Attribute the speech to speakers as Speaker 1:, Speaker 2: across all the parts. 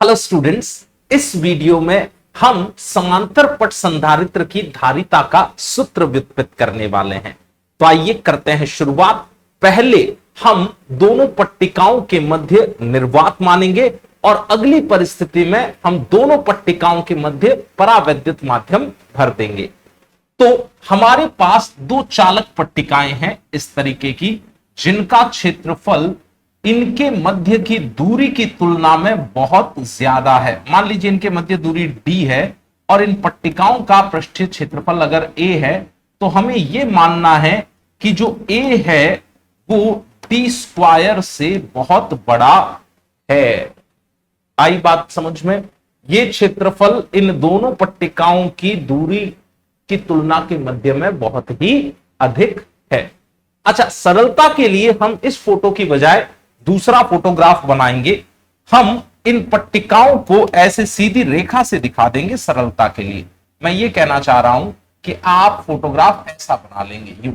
Speaker 1: Hello students, इस video में हम समांतर पट संधारित्र की धारिता का सूत्र व्युत्पत्त करने वाले हैं। तो आइए करते हैं शुरुआत। पहले हम दोनों पट्टिकाओं के मध्य निर्वात मानेंगे और अगली परिस्थिति में हम दोनों पट्टिकाओं के मध्य परावैद्युत माध्यम भर देंगे। तो हमारे पास दो चालक पट्टिकाएं हैं इस तरीके की, जिनका क्षेत्रफल इनके मध्य की दूरी की तुलना में बहुत ज्यादा है। मान लीजिए इनके मध्य दूरी d है और इन पट्टिकाओं का पृष्ठीय क्षेत्रफल अगर a है, तो हमें यह मानना है कि जो a है वो d स्क्वायर से बहुत बड़ा है। आई बात समझ में? ये क्षेत्रफल इन दोनों पट्टिकाओं की दूरी की तुलना के मध्य में बहुत ही अधिक है। अच्छा, सरलता के लिए हम इस फोटो की बजाय दूसरा फोटोग्राफ बनाएंगे। हम इन पट्टिकाओं को ऐसे सीधी रेखा से दिखा देंगे सरलता के लिए। मैं ये कहना चाह रहा हूं कि आप फोटोग्राफ ऐसा बना लेंगे, यूं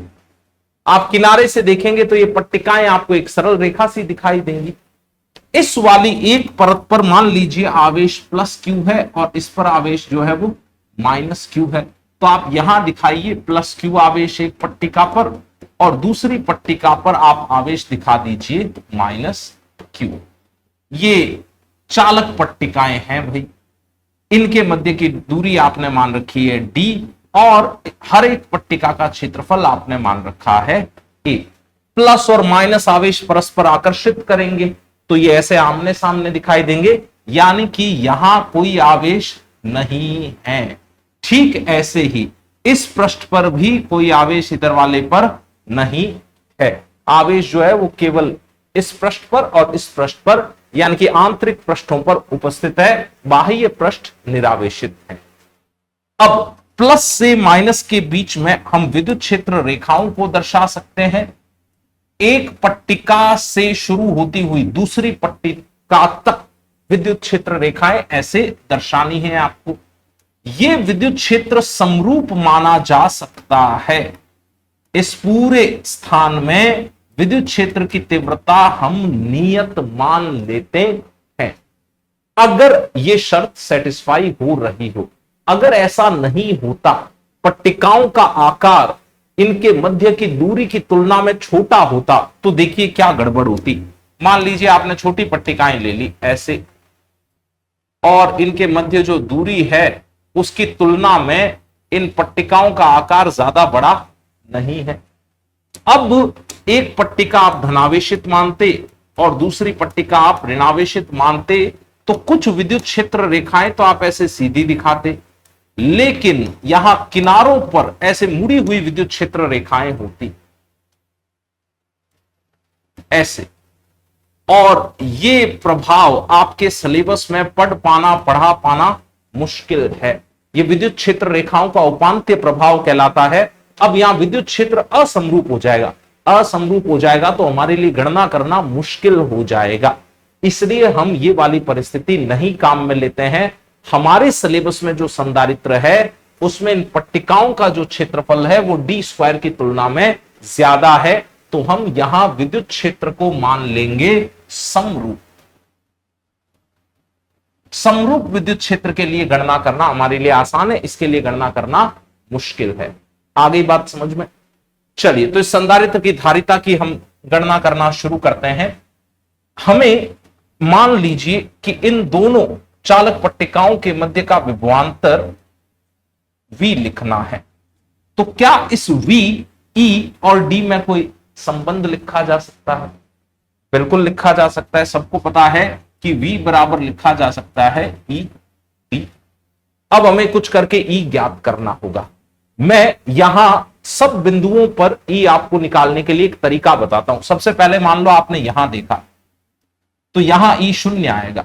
Speaker 1: आप किनारे से देखेंगे तो ये पट्टिकाएं आपको एक सरल रेखा सी दिखाई देंगी। इस वाली एक परत पर मान लीजिए आवेश प्लस क्यू है और इस पर आवेश जो है वो माइनस क्यू है। तो आप यहां दिखाइए प्लस क्यू आवेश एक पट्टिका पर और दूसरी पट्टिका पर आप आवेश दिखा दीजिए माइनस क्यू। ये चालक पट्टिकाएं हैं भाई, इनके मध्य की दूरी आपने मान रखी है d और हर एक पट्टिका का क्षेत्रफल आपने मान रखा है a। प्लस और माइनस आवेश परस्पर आकर्षित करेंगे तो ये ऐसे आमने सामने दिखाई देंगे, यानी कि यहां कोई आवेश नहीं है। ठीक ऐसे ही इस पृष्ठ पर भी कोई आवेश इधर वाले पर नहीं है। आवेश जो है वो केवल इस पृष्ठ पर और इस पृष्ठ पर, यानी कि आंतरिक पृष्ठों पर उपस्थित है, बाह्य पृष्ठ निरावेशित है। अब प्लस से माइनस के बीच में हम विद्युत क्षेत्र रेखाओं को दर्शा सकते हैं। एक पट्टिका से शुरू होती हुई दूसरी पट्टिका तक विद्युत क्षेत्र रेखाएं ऐसे दर्शानी है आपको। यह विद्युत क्षेत्र समरूप माना जा सकता है। इस पूरे स्थान में विद्युत क्षेत्र की तीव्रता हम नियत मान लेते हैं, अगर यह शर्त सेटिस्फाई हो रही हो। अगर ऐसा नहीं होता, पट्टिकाओं का आकार इनके मध्य की दूरी की तुलना में छोटा होता, तो देखिए क्या गड़बड़ होती। मान लीजिए आपने छोटी पट्टिकाएं ले ली ऐसे, और इनके मध्य जो दूरी है उसकी तुलना में इन पट्टिकाओं का आकार ज्यादा बड़ा नहीं है। अब एक पट्टिका आप धनावेशित मानते और दूसरी पट्टिका आप ऋणावेशित मानते, तो कुछ विद्युत क्षेत्र रेखाएं तो आप ऐसे सीधी दिखाते, लेकिन यहां किनारों पर ऐसे मुड़ी हुई विद्युत क्षेत्र रेखाएं होती ऐसे। और ये प्रभाव आपके सिलेबस में पढ़ा पाना मुश्किल है। ये विद्युत क्षेत्र रेखाओं का उपांत्य प्रभाव कहलाता है। अब यहां विद्युत क्षेत्र असमरूप हो जाएगा। असमरूप हो जाएगा तो हमारे लिए गणना करना मुश्किल हो जाएगा, इसलिए हम ये वाली परिस्थिति नहीं काम में लेते हैं। हमारे सिलेबस में जो संधारित्र है उसमें इन पट्टिकाओं का जो क्षेत्रफल है वो d स्क्वायर की तुलना में ज्यादा है, तो हम यहां विद्युत क्षेत्र को मान लेंगे समरूप। समरूप विद्युत क्षेत्र के लिए गणना करना हमारे लिए आसान है, इसके लिए गणना करना मुश्किल है। आगे बात समझ में? चलिए, तो इस संधारित्र की धारिता की हम गणना करना शुरू करते हैं। हमें मान लीजिए कि इन दोनों चालक पट्टिकाओं के मध्य का विभवांतर V लिखना है। तो क्या इस V, E और D में कोई संबंध लिखा जा सकता है? बिल्कुल लिखा जा सकता है। सबको पता है कि V बराबर लिखा जा सकता है E D। अब हमें कुछ करके E ज्ञात करना होगा। मैं यहां सब बिंदुओं पर E आपको निकालने के लिए एक तरीका बताता हूं। सबसे पहले मान लो आपने यहां देखा, तो यहां E शून्य आएगा।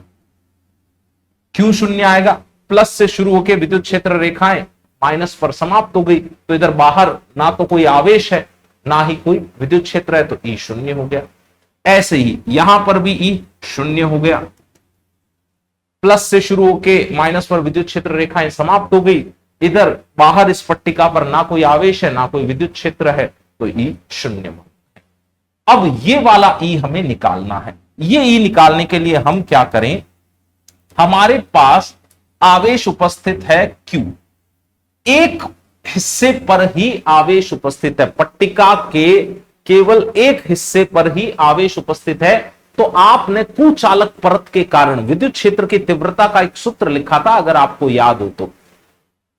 Speaker 1: क्यों शून्य आएगा? प्लस से शुरू होकर विद्युत क्षेत्र रेखाएं माइनस पर समाप्त हो गई, तो इधर बाहर ना तो कोई आवेश है ना ही कोई विद्युत क्षेत्र है, तो E शून्य हो गया। ऐसे ही यहां पर भी E शून्य हो गया। प्लस से शुरू होकर माइनस पर विद्युत क्षेत्र रेखाएं समाप्त हो गई, इधर बाहर इस पट्टिका पर ना कोई आवेश है ना कोई विद्युत क्षेत्र है, तो E शून्य। अब ये वाला E हमें निकालना है। ये E निकालने के लिए हम क्या करें, हमारे पास आवेश उपस्थित है Q, एक हिस्से पर ही आवेश उपस्थित है, पट्टिका के केवल एक हिस्से पर ही आवेश उपस्थित है, तो आपने कुचालक परत के कारण विद्युत क्षेत्र की तीव्रता का एक सूत्र लिखा था, अगर आपको याद हो तो।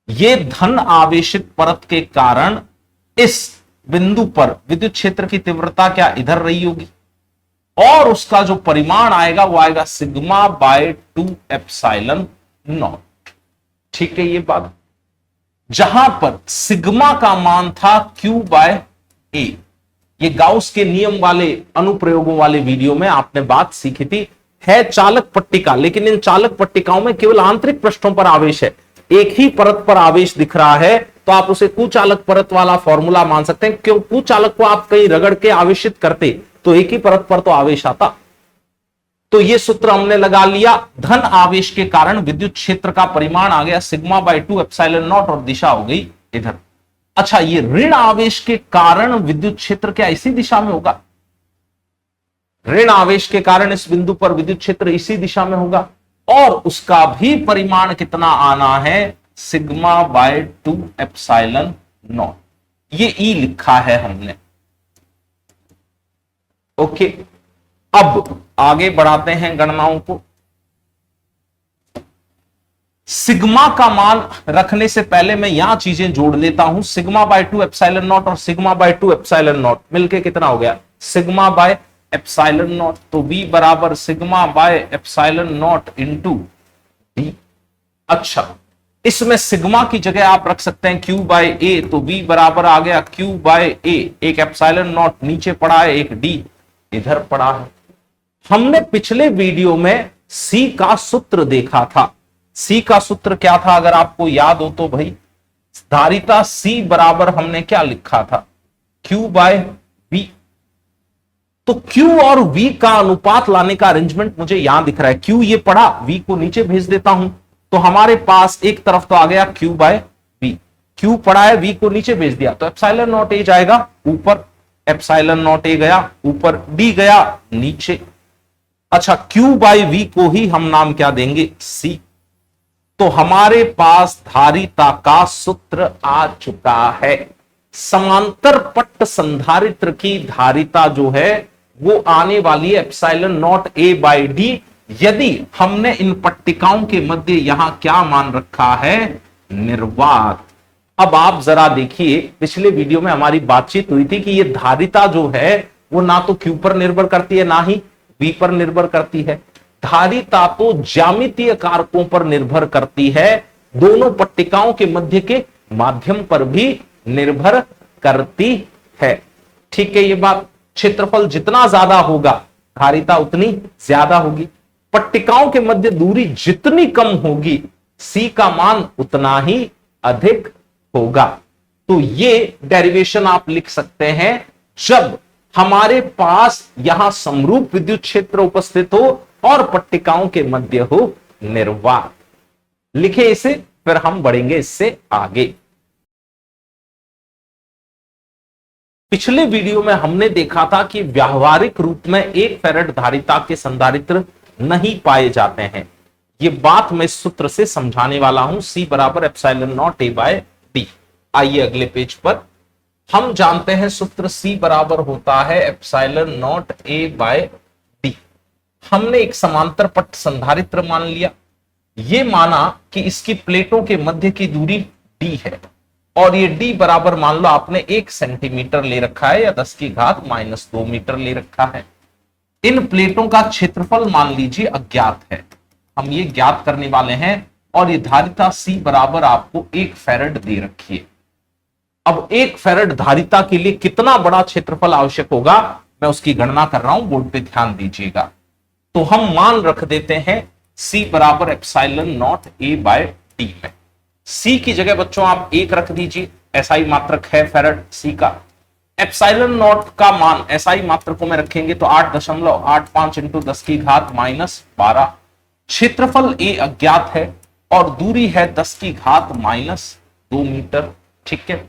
Speaker 1: यह धन आवेशित परत के कारण इस बिंदु पर विद्युत क्षेत्र की तीव्रता क्या इधर रही होगी, और उसका जो परिमाण आएगा वो आएगा सिग्मा बाय 2 एप्सिलॉन नॉट। ठीक है, ये बात। जहां पर सिग्मा का मान था Q बाय A, ये गाउस के नियम वाले अनुप्रयोगों वाले वीडियो में आपने बात सीखी थी। है चालक पट्टिका, लेकिन इन चालक पट्टिकाओं में केवल आंतरिक पृष्ठों पर आवेश है, एक ही परत पर आवेश दिख रहा है, तो आप उसे कुचालक परत वाला फॉर्मूला मान सकते हैं। क्यों? कुचालक को आप कहीं रगड़ के आवेशित करते तो एक ही परत पर तो आवेश आता। तो यह सूत्र हमने लगा लिया, धन आवेश के कारण विद्युत क्षेत्र का परिमाण आ गया सिग्मा बाय 2 एप्सिलॉन नॉट, और दिशा हो गई इधर। अच्छा, ये ऋण आवेश के कारण विद्युत क्षेत्र क्या इसी दिशा में होगा? ऋण आवेश के कारण इस बिंदु पर विद्युत क्षेत्र इसी दिशा में होगा, और उसका भी परिमाण कितना आना है? Sigma bye 2 epsilon not. ये ई लिखा है हमने। ओके, अब आगे बढ़ाते हैं गणनाओं को। सिग्मा का मान रखने से पहले मैं यहां चीजें जोड़ लेता हूं। सिग्मा बाय 2 एप्सिलॉन नॉट और सिग्मा बाय 2 एप्सिलॉन नॉट मिलके कितना हो गया? Sigma by epsilon not. तो V बराबर sigma by epsilon not into D. अच्छा, इसमें सिग्मा की जगह आप रख सकते हैं Q बाय A, तो V बराबर आ गया Q बाय A। एक एप्सिलॉन नॉट नीचे पड़ा है, एक D इधर पड़ा है। हमने पिछले वीडियो में C का सूत्र देखा था। C का सूत्र क्या था अगर आपको याद हो तो भाई? धारिता C बराबर हमने क्या लिखा था? Q by V। तो Q और V का अनुपात लाने का अरेंजमेंट मुझे यहां दिख रहा है। Q ये पड़ा, V को नीचे भेज देता हूं, तो हमारे पास एक तरफ तो आ गया Q बाय V। Q पड़ा है, V को नीचे भेज दिया, तो एप्सिलॉन नॉट A जाएगा ऊपर, एप्सिलॉन नॉट A गया ऊपर, D गया नीचे। अच्छा, Q बाय V को ही हम नाम क्या देंगे? C। तो हमारे पास धारिता का सूत्र आ चुका है। समांतर पट्ट संधारित्र की धारिता जो है वो आने वाली है epsilon naught A by D, यदि हमने इन पट्टिकाओं के मध्य यहां क्या मान रखा है? निर्वात। अब आप जरा देखिए, पिछले वीडियो में हमारी बातचीत हुई थी कि ये धारिता जो है वो ना तो Q पर निर्भर करती है ना ही V पर निर्भर करती है। धारिता तो ज्यामितीय कारकों पर निर्भर करती है, दोनों पट्टिकाओं के मध्य के माध्यम पर भी निर्भर करती है। ठीक है, ये बात। क्षेत्रफल जितना ज्यादा होगा धारिता उतनी ज्यादा होगी, पट्टिकाओं के मध्य दूरी जितनी कम होगी C का मान उतना ही अधिक होगा। तो ये डेरिवेशन आप लिख सकते हैं जब हमारे पास यहां समरूप विद्युत क्षेत्र उपस्थित हो और पट्टिकाओं के मध्य हो निर्वात। लिखे इसे, फिर हम बढ़ेंगे इससे आगे। पिछले वीडियो में हमने देखा था कि व्यावहारिक रूप में 1 फैराड धारिता के संधारित्र नहीं पाए जाते हैं। ये बात मैं इस सूत्र से समझाने वाला हूं, C बराबर epsilon naught A by D। आइए अगले पेज पर। हम जानते हैं सूत्र C बराबर होता है epsilon naught A by D। हमने एक समांतर पट्ट संधारित्र मान लिया, ये माना कि इसकी प्लेटों के मध्य की दूरी D है, और ये D बराबर मान लो आपने 1 सेंटीमीटर ले रखा है या 10 की घात -2 मीटर ले रखा है। इन प्लेटों का क्षेत्रफल मान लीजिए अज्ञात है, हम ये ज्ञात करने वाले हैं, और ये धारिता C बराबर आपको 1 फैराड दे रखी है। अब 1 फैराड धारिता के लिए कितना बड़ा क्षेत्रफल आवश्यक होगा, मैं उसकी गणना कर रहा हूं, बोर्ड पे ध्यान दीजिएगा। तो हम मान रख देते हैं C बराबर epsilon naught A by D में। C की जगह बच्चों आप 1 रख दीजिए, SI मात्रक है फैराड C का। एप्सिलॉन नॉट का मान SI मात्रकों में रखेंगे तो 8.85 इंटू 10 की घात -12। क्षेत्रफल A अज्ञात है और दूरी है 10 की घात -2 मीटर। ठीक है,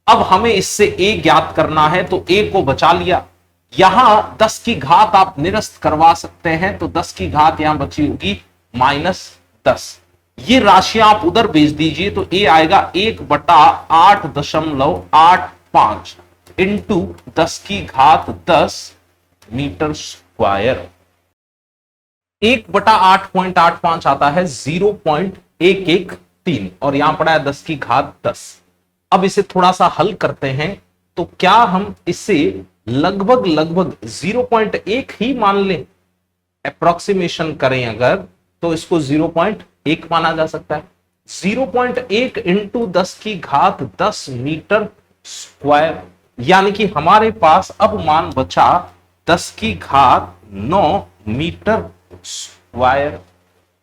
Speaker 1: अब हमें इससे A ज्ञात करना है, तो A को बचा लिया। यहां 10 की घात आप निरस्त करवा सकते हैं, तो 10 की घात यहां बची होगी -10। ये राशियां आप उधर भेज दीजिए तो ए आएगा 1/8.85 इंटू 10⁻10 मीटर स्क्वायर। 1/8.85 आता है 0.113 और यहां पड़ा है 10⁻10। अब इसे थोड़ा सा हल करते हैं तो क्या हम इसे लगभग 0.1 ही मान लें? अप्रोक्सीमेशन करें अगर तो इसको 0.1 माना जा सकता है। 0.1 इंटू 10⁻10 मीटर स्क्वायर, यानी कि हमारे पास अब मान बचा 10⁻9 मीटर स्क्वायर।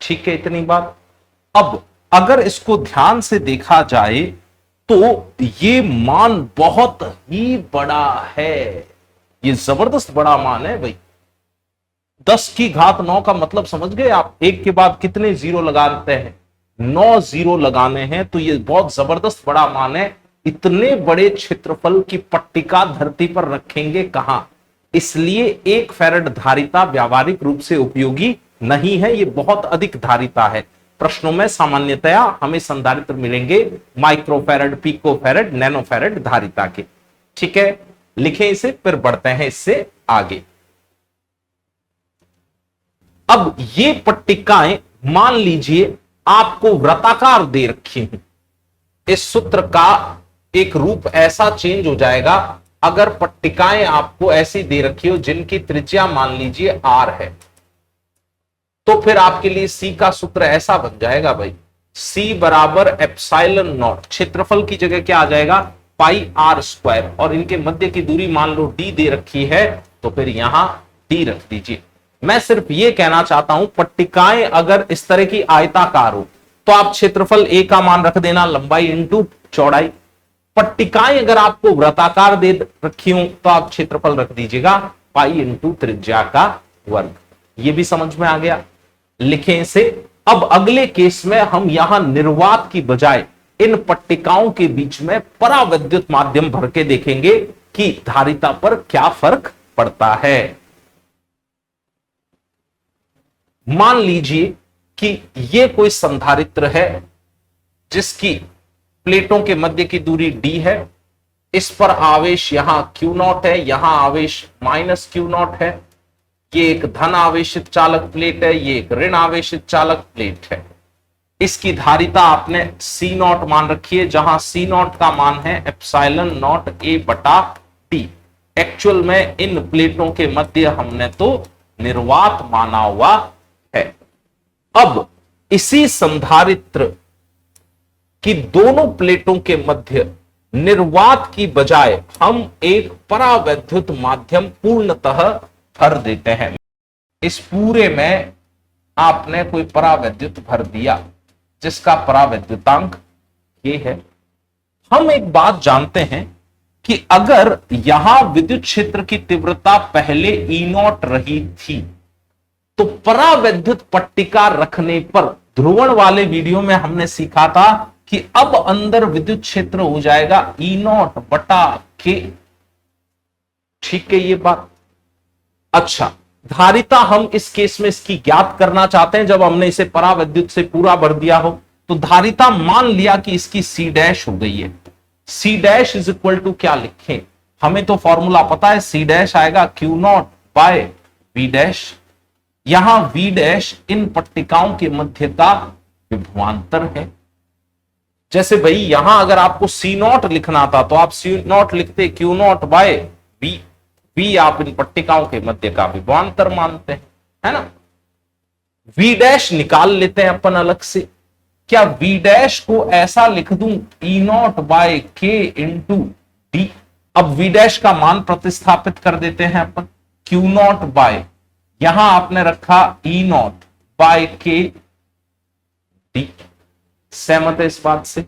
Speaker 1: ठीक है, इतनी बात। अब अगर इसको ध्यान से देखा जाए तो ये मान बहुत ही बड़ा है, ये जबरदस्त बड़ा मान है भाई। 10⁻9 का मतलब समझ गए आप? एक के बाद कितने जीरो लगाते हैं? 9 जीरो लगाने हैं, तो ये बहुत जबरदस्त बड़ा मान है। इतने बड़े क्षेत्रफल की पट्टिका धरती पर रखेंगे कहां? इसलिए 1 फैराड धारिता व्यावहारिक रूप से उपयोगी नहीं है, ये बहुत अधिक धारिता है। प्रश्नों में सामान्यतया हमें संधारित्र मिलेंगे माइक्रोफैरड, पिकोफैरड, नैनोफैरड धारिता के। ठीक है, लिखें इसे, फिर बढ़ते हैं इससे आगे। अब ये पट्टिकाएं मान लीजिए आपको वृत्ताकार दे रखी हैं। इस सूत्र का एक रूप ऐसा चेंज हो जाएगा अगर पट्टिकाएं आपको ऐसी दे रखी हो जिनकी त्रिज्या मान लीजिए r है, तो फिर आपके लिए C का सूत्र ऐसा बन जाएगा भाई, C बराबर एप्सिलॉन नॉट, क्षेत्रफल की जगह क्या आ जाएगा? पाई r स्क्वायर, और इनके मध्य की दूरी मान लो d दे रखी है तो फिर यहां d रख दीजिए। मैं सिर्फ ये कहना चाहता हूं, पट्टिकाएं अगर इस तरह की आयताकार हो तो आप क्षेत्रफल a का मान रख देना लंबाई इंटू चौड़ाई। पट्टिकाएं अगर आपको वृत्ताकार दे रखी हो तो आप क्षेत्रफल रख दीजिएगा पाई इंटू त्रिज्या का वर्ग। ये भी समझ में आ गया? लिखें इसे। अब अगले केस में हम यहां निर्वात की बजाय इन पट्टिकाओं के बीच में परावैद्युत माध्यम भर के देखेंगे कि धारिता पर क्या फर्क पड़ता है। मान लीजिए कि यह कोई संधारित्र है जिसकी प्लेटों के मध्य की दूरी d है, इस पर आवेश यहां Q0 है, यहां आवेश -Q0 है। ये एक धन आवेशित चालक प्लेट है, ये एक ऋण आवेशित चालक प्लेट है। इसकी धारिता आपने C0 मान रखी है, जहां C0 का मान है एप्सिलॉन नॉट A बटा T। एक्चुअल में इन प्लेटों के मध्य हमने तो निर्वात माना हुआ है। अब इसी संधारित्र कि दोनों प्लेटों के मध्य निर्वात की बजाय हम एक परावैद्युत माध्यम पूर्णतः भर देते हैं। इस पूरे में आपने कोई परावैद्युत भर दिया जिसका परावैद्युतांक ये है। हम एक बात जानते हैं कि अगर यहां विद्युत क्षेत्र की तीव्रता पहले E0 रही थी तो परावैद्युत पट्टिका रखने पर, ध्रुवण वाले वीडियो में हमने सीखा था कि अब अंदर विद्युत क्षेत्र हो जाएगा E0 बटा K। ठीक है ये बात? अच्छा, धारिता हम इस केस में इसकी ज्ञात करना चाहते हैं। जब हमने इसे परावैद्युत से पूरा भर दिया हो तो धारिता मान लिया कि इसकी C डैश हो गई है। C dash is equal to क्या लिखें? हमें तो फॉर्मूला पता है, C डैश आएगा Q0 बाय V डैश। यहां V डैश इन पट्टिकाओं के मध्य का विभवांतर है। जैसे भाई यहां अगर आपको C0 लिखना था तो आप C0 लिखते Q0 बाय V। V आप इन पट्टिकाओं के मध्य का विभवांतर मानते हैं, है ना। V डैश निकाल लेते हैं अपन अलग से। क्या V डैश को ऐसा लिख दूं E0 by K into D। अब V डैश का मान प्रतिस्थापित कर देते हैं अपन। Q0 बाय, यहां आपने रखा E0 बाय K D। सहमत है इस बात से?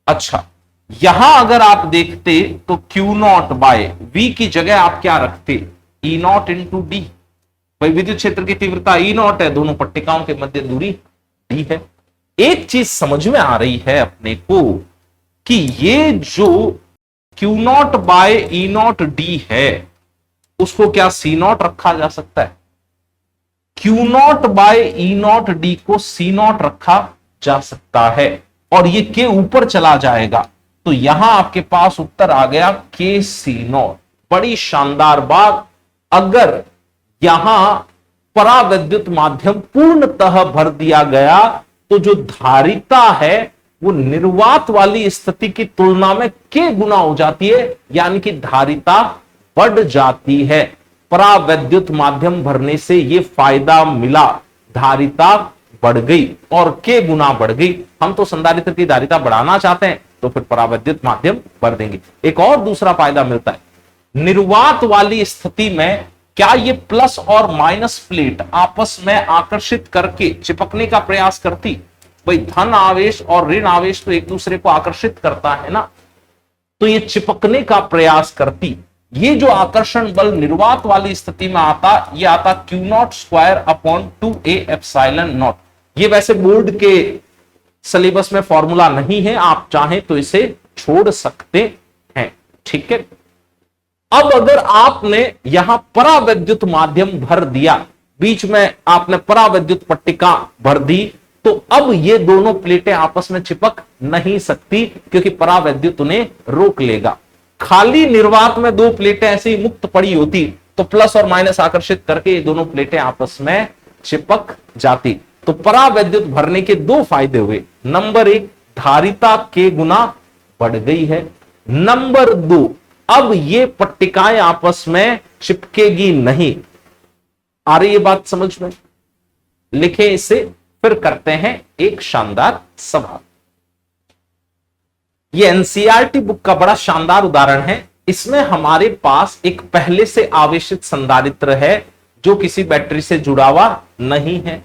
Speaker 1: अच्छा, यहां अगर आप देखते तो Q0 बाय V की जगह आप क्या रखते? E0 into D। भाई विद्युत क्षेत्र की तीव्रता E0 है, दोनों पट्टिकाओं के मध्य दूरी D है। एक चीज समझ में आ रही है अपने को कि ये जो Q0 बाय E0 D है उसको क्या C0 रखा जा सकता है? Q naught by E naught D को सी नॉट रखा जा सकता है और ये के ऊपर चला जाएगा, तो यहां आपके पास उत्तर आ गया के सी नॉट। बड़ी शानदार बात, अगर यहां परावैद्युत माध्यम पूर्णतः भर दिया गया तो जो धारिता है वो निर्वात वाली स्थिति की तुलना में के गुना हो जाती है, यानी कि धारिता बढ़ जाती है। परावैद्युत माध्यम भरने से ये फायदा मिला, धारिता बढ़ गई और के गुना बढ़ गई। हम तो संधारित्र की धारिता बढ़ाना चाहते हैं तो फिर परावैद्युत माध्यम भर देंगे। एक और दूसरा फायदा मिलता है, निर्वात वाली स्थिति में क्या ये प्लस और माइनस प्लेट आपस में आकर्षित करके चिपकने का प्रयास करती? भाई धन आवेश और ऋण आवेश तो एक दूसरे को आकर्षित करता है ना, तो ये चिपकने का प्रयास करती। ये जो आकर्षण बल निर्वात वाली स्थिति में आता, ये आता Q not square upon 2a epsilon not. ये वैसे बोर्ड के सिलेबस में फॉर्मूला नहीं है, आप चाहें तो इसे छोड़ सकते हैं, ठीक है। अब अगर आपने यहां परावैद्युत माध्यम भर दिया, बीच में आपने परावैद्युत पट्टिका भर दी, तो अब ये दोनों प्लेटें आपस में चिपक नहीं सकती क्योंकि परावैद्युत उन्हें रोक लेगा। खाली निर्वात में दो प्लेटें ऐसे ही मुक्त पड़ी होती तो प्लस और माइनस आकर्षित करके ये दोनों प्लेटें आपस में चिपक जाती। तो परावैद्युत भरने के दो फायदे हुए, नंबर एक, धारिता के गुना बढ़ गई है, नंबर दो, अब ये पट्टिकाएं आपस में चिपकेगी नहीं। आ रही है बात समझ में? लिखे इसे, फिर करते हैं एक शानदार सवाल। ये एनसीईआरटी बुक का बड़ा शानदार उदाहरण है। इसमें हमारे पास एक पहले से आवेशित संधारित्र है जो किसी बैटरी से जुड़ा हुआ नहीं है।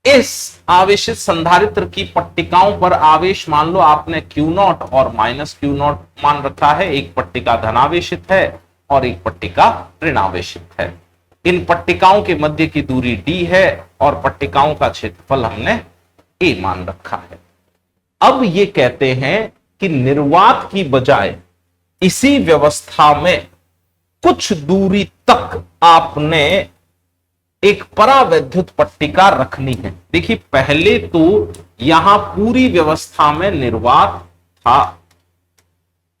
Speaker 1: इस आवेशित संधारित्र की पट्टिकाओं पर आवेश मान लो आपने क्यू नॉट और माइनस क्यू नॉट मान रखा है। एक पट्टिका धनावेशित है और एक पट्टिका ऋणावेशित है। इन पट्टिकाओं के मध्य की दूरी d है और पट्टिकाओं का क्षेत्रफल हमने a मान रखा है। अब ये कहते हैं कि निर्वात की बजाय इसी व्यवस्था में कुछ दूरी तक आपने एक परावैद्युत पट्टिका रखनी है। देखिए पहले तो यहां पूरी व्यवस्था में निर्वात था,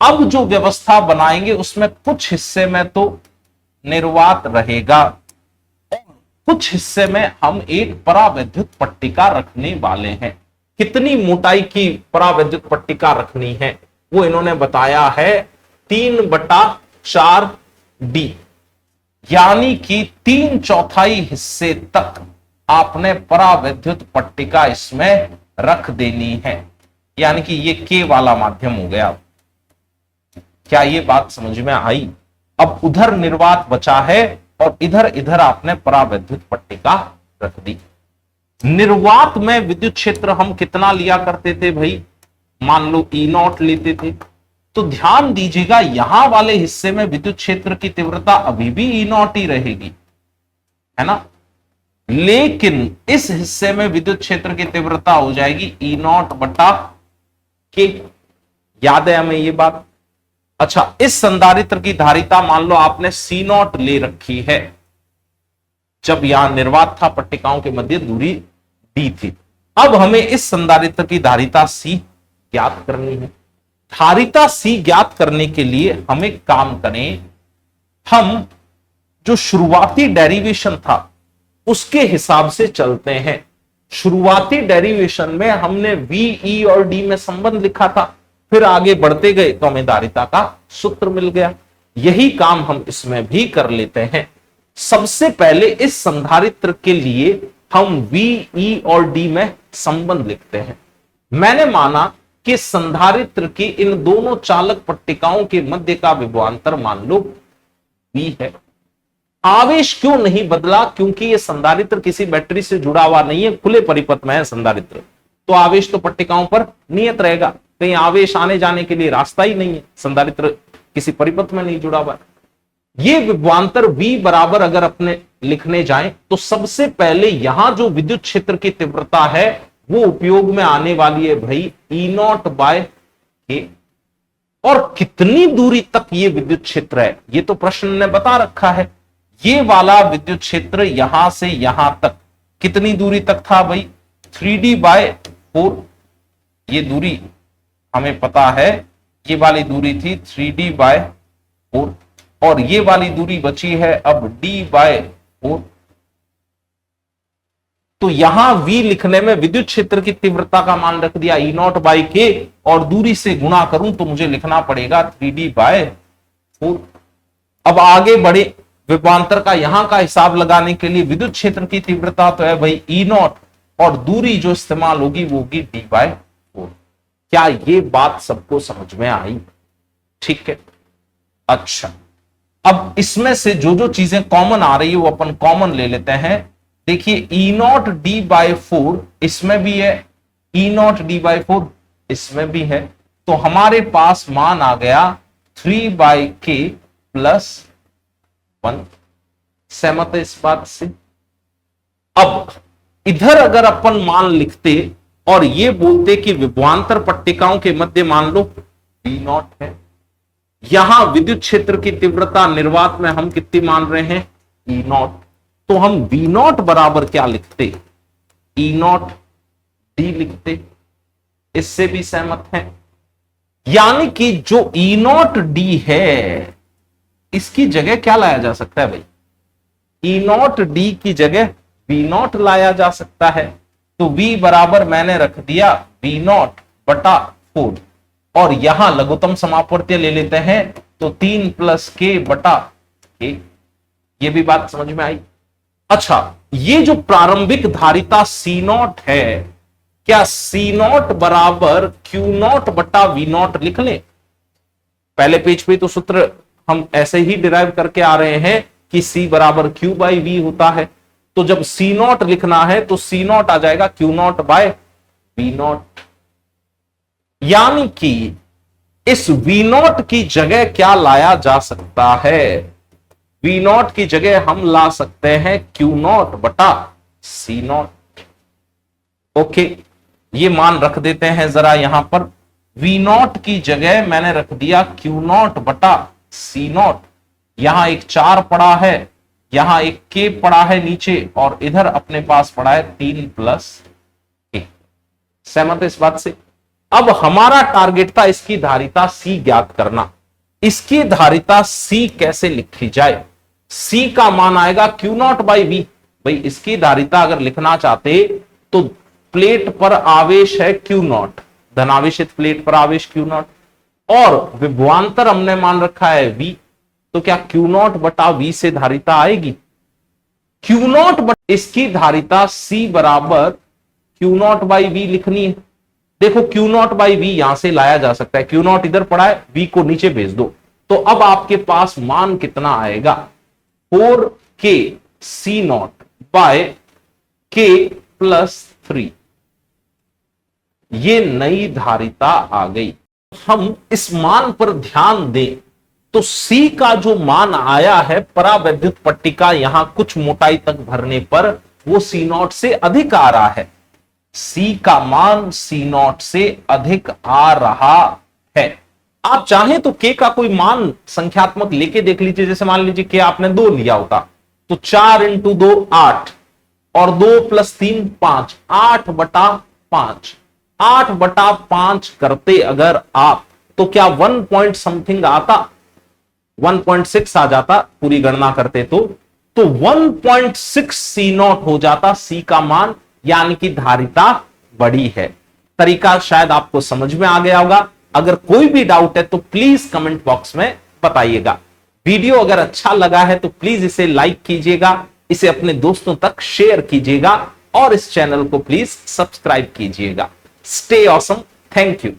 Speaker 1: अब जो व्यवस्था बनाएंगे उसमें कुछ हिस्से में तो निर्वात रहेगा और कुछ हिस्से में हम एक परावैद्युत पट्टिका रखने वाले हैं। कितनी मोटाई की परावैद्युत पट्टिका रखनी है वो इन्होंने बताया है 3/4 डी, यानी कि 3/4 हिस्से तक आपने परावैद्युत पट्टिका इसमें रख देनी है, यानी कि ये के वाला माध्यम हो गया। क्या ये बात समझ में आई? अब उधर निर्वात बचा है और इधर इधर आपने परावैद्युत पट्टिका रख दी। निर्वात में विद्युत क्षेत्र हम कितना लिया करते थे भाई? मान लो ई नॉट लेते थे, तो ध्यान दीजिएगा यहां वाले हिस्से में विद्युत क्षेत्र की तीव्रता अभी भी ई नॉट ही रहेगी, है ना, लेकिन इस हिस्से में विद्युत क्षेत्र की तीव्रता हो जाएगी ई नॉट बटा के। याद है हमें ये बात? अच्छा, इस संधारित्र की धारिता मान लो आपने सी नॉट ले रखी है जब यहां निर्वात था, पट्टिकाओं के मध्य दूरी डी थी। अब हमें इस संधारित्र की धारिता सी ज्ञात करनी है। धारिता सी ज्ञात करने के लिए हम एक काम करें, हम जो शुरुआती डेरिवेशन था उसके हिसाब से चलते हैं। शुरुआती डेरिवेशन में हमने वी, ई और डी में संबंध लिखा था, फिर आगे बढ़ते गए तो हमें धारिता का सूत्र मिल गया। यही काम हम इसमें भी कर लेते हैं। सबसे पहले इस संधारित्र के लिए हम वी, ई और डी में संबंध लिखते हैं। मैंने माना कि संधारित्र की इन दोनों चालक पट्टिकाओं के मध्य का विभवांतर मान लो V है। आवेश क्यों नहीं बदला? क्योंकि यह संधारित्र किसी बैटरी से जुड़ा हुआ नहीं है, खुले परिपथ में है संधारित्र, तो आवेश तो पट्टिकाओं पर नियत रहेगा, कहीं आवेश आने जाने के लिए रास्ता ही नहीं है, संधारित्र किसी परिपथ में नहीं जुड़ा हुआ। ये विभवांतर V बराबर अगर अपने लिखने जाएं तो सबसे पहले यहां जो विद्युत क्षेत्र की तीव्रता है वो उपयोग में आने वाली है भाई ई नॉट बाय के। और कितनी दूरी तक ये विद्युत क्षेत्र है ये तो प्रश्न ने बता रखा है, ये वाला विद्युत क्षेत्र यहां से यहां तक कितनी दूरी तक था भाई? 3D/4। ये दूरी हमें पता है, ये वाली दूरी थी 3D/4 और ये वाली दूरी बची है अब D/4। तो यहां V लिखने में विद्युत क्षेत्र की तीव्रता का मान रख दिया E0/K और दूरी से गुणा करूं तो मुझे लिखना पड़ेगा 3D/4। अब आगे बढ़े, विभवांतर का यहां का हिसाब लगाने के लिए विद्युत क्षेत्र की तीव्रता तो है भाई E0 और दूरी जो इस्तेमाल होगी वो होगी D/4। क्या ये बात सबको समझ में आई? ठीक है। अच्छा, अब इसमें से जो जो चीजें कॉमन आ रही है वो अपन कॉमन ले लेते हैं। देखिए E0 D/4 इसमें भी है, E0 D/4 इसमें भी है, तो हमारे पास मान आ गया 3/K + 1। सहमत है इस बात से? अब इधर अगर अपन मान लिखते और ये बोलते कि विभवांतर पट्टिकाओं के मध्य मान लो V0 है, यहां विद्युत क्षेत्र की तीव्रता निर्वात में हम कितनी मान रहे हैं? E0। तो हम V0 बराबर क्या लिखते? E0 D लिखते। इससे भी सहमत हैं? यानी कि जो E0 D है इसकी जगह क्या लाया जा सकता है भाई? E0 D की जगह V0 लाया जा सकता है। तो V बराबर मैंने रख दिया V0/4 और यहां लघुत्तम समापवर्तीय ले लेते हैं तो 3 + K/K। ये भी बात समझ में आई? अच्छा, ये जो प्रारंभिक धारिता C0 है, क्या C0 बराबर Q0/V0 लिख लें? पहले पेज पे तो सूत्र हम ऐसे ही डिराइव करके आ रहे हैं कि C बराबर Q/V होता है। तो जब C0 लिखना है तो C0 आ जाएगा Q0/V0। यानी कि इस V0 की जगह क्या लाया जा सकता है? V0 की जगह हम ला सकते हैं Q0/C0। ओके, ये मान रख देते हैं जरा यहां पर। V0 की जगह मैंने रख दिया Q0/C0। यहां एक 4 पड़ा है, यहां एक K पड़ा है नीचे और इधर अपने पास पड़ा है 3 + K। सहमत है इस बात से? अब हमारा टारगेट था इसकी धारिता C ज्ञात करना। इसकी धारिता C कैसे लिखी जाए? C का मान आएगा Q0/V। भाई इसकी धारिता अगर लिखना चाहते तो प्लेट पर आवेश है Q0, धनावेशित प्लेट पर आवेश Q0 और विभवांतर हमने मान रखा है V। तो क्या Q0/V से धारिता आएगी? Q0 इसकी धारिता C बराबर Q0/V लिखनी है। देखो Q0/V यहां से लाया जा सकता है, Q0 इधर पड़ा है, V को नीचे भेज दो। तो अब आपके पास मान कितना आएगा? 4K C0/K + 3। ये नई धारिता आ गई। हम इस मान पर ध्यान दें तो C का जो मान आया है परावैद्युत पट्टिका यहां कुछ मोटाई तक भरने पर वो C0 से अधिक आ रहा है। C का मान C0 से अधिक आ रहा है। आप चाहें तो K का कोई मान संख्यात्मक लेके देख लीजिए। जैसे मान लीजिए K आपने 2 लिया होता तो 4 × 2 8 और 2 + 3 5, 8/5। 8/5 करते अगर आप तो क्या 1 पॉइंट समथिंग आता? 1.6 आ जाता पूरी गणना करते तो 1.6 C0 हो जाता C का मान, यानी कि धारिता बड़ी है। तरीका शायद आपको समझ में आ गया होगा। अगर कोई भी डाउट है तो प्लीज कमेंट बॉक्स में बताइएगा। वीडियो अगर अच्छा लगा है तो प्लीज इसे लाइक कीजिएगा, इसे अपने दोस्तों तक शेयर कीजिएगा और इस चैनल को प्लीज सब्सक्राइब कीजिएगा। Stay awesome. Thank you.